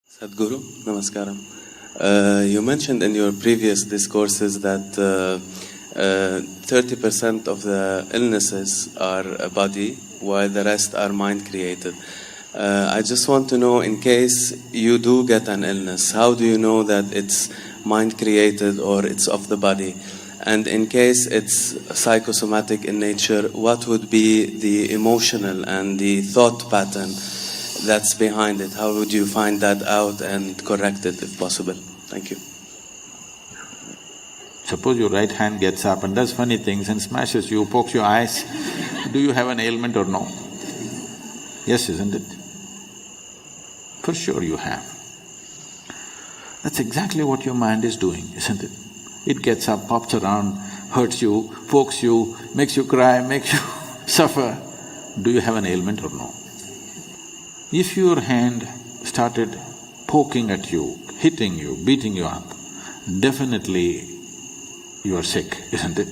Sadhguru, Namaskaram. You mentioned in your previous discourses that 30% of the illnesses are body, while the rest are mind-created. I just want to know, in case you do get an illness, how do you know that it's mind-created or it's of the body? And in case it's psychosomatic in nature, what would be the emotional and the thought pattern that's behind it? How would you find that out and correct it if possible? Thank you. Suppose your right hand gets up and does funny things and smashes you, pokes your eyes, do you have an ailment or no? Yes, isn't it? For sure you have. That's exactly what your mind is doing, isn't it? It gets up, pops around, hurts you, pokes you, makes you cry, makes you suffer. Do you have an ailment or no? If your hand started poking at you, hitting you, beating you up, definitely you are sick, isn't it?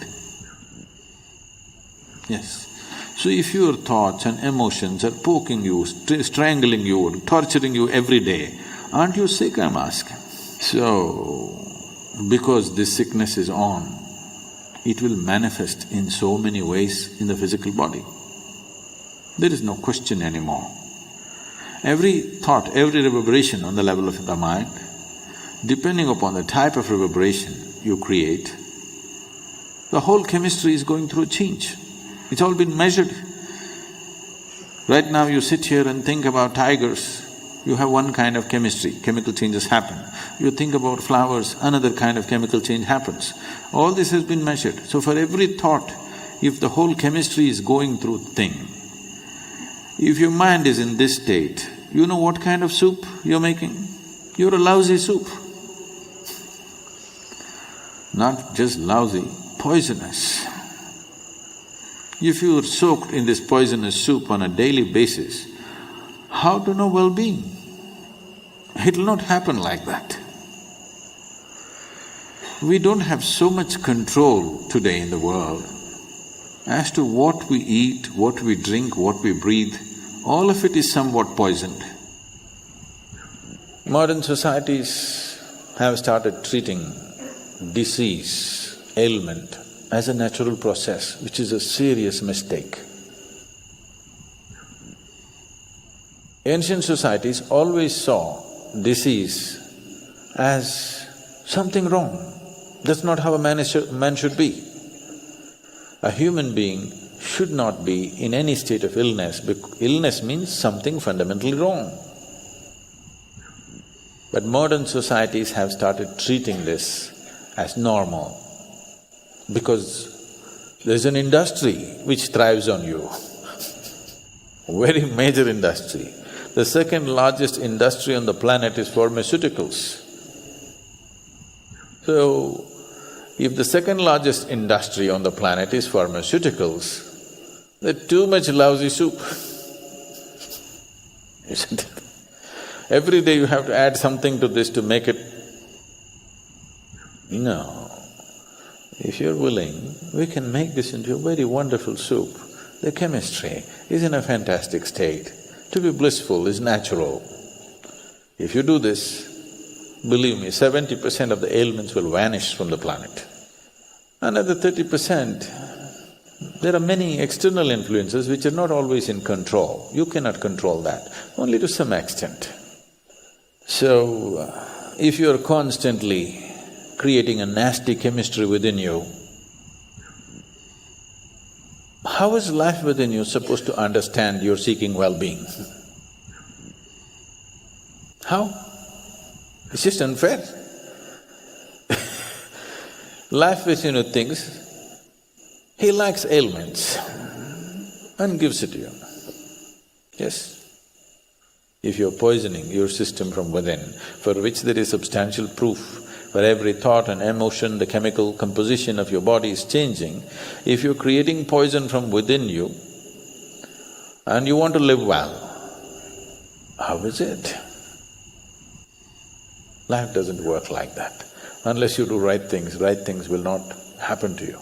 Yes. So if your thoughts and emotions are poking you, strangling you, torturing you every day, aren't you sick, I'm asking? So, because this sickness is on, it will manifest in so many ways in the physical body. There is no question anymore. Every thought, every reverberation on the level of the mind, depending upon the type of reverberation you create, the whole chemistry is going through a change. It's all been measured. Right now you sit here and think about tigers, you have one kind of chemistry, chemical changes happen. You think about flowers, another kind of chemical change happens. All this has been measured. So for every thought, if the whole chemistry is going through thing, if your mind is in this state, you know what kind of soup you're making? You're a lousy soup. Not just lousy, poisonous. If you're soaked in this poisonous soup on a daily basis, how to know well-being? It'll not happen like that. We don't have so much control today in the world as to what we eat, what we drink, what we breathe. All of it is somewhat poisoned. Modern societies have started treating disease, ailment as a natural process, which is a serious mistake. Ancient societies always saw disease as something wrong. That's not how a man should be. A human being should not be in any state of illness, because illness means something fundamentally wrong. But modern societies have started treating this as normal, because there's an industry which thrives on you, very major industry. The second largest industry on the planet is pharmaceuticals. So, if the second largest industry on the planet is pharmaceuticals, they're too much lousy soup, isn't it? Every day you have to add something to this to make it… No. If you're willing, we can make this into a very wonderful soup. The chemistry is in a fantastic state. To be blissful is natural. If you do this, believe me, 70% of the ailments will vanish from the planet. Another 30%, there are many external influences which are not always in control. You cannot control that, only to some extent. So, if you're constantly creating a nasty chemistry within you, how is life within you supposed to understand you're seeking well-being? How? It's just unfair. Life within you thinks, he likes ailments and gives it to you. Yes? If you're poisoning your system from within, for which there is substantial proof, for every thought and emotion, the chemical composition of your body is changing, if you're creating poison from within you and you want to live well, how is it? Life doesn't work like that. Unless you do right things will not happen to you.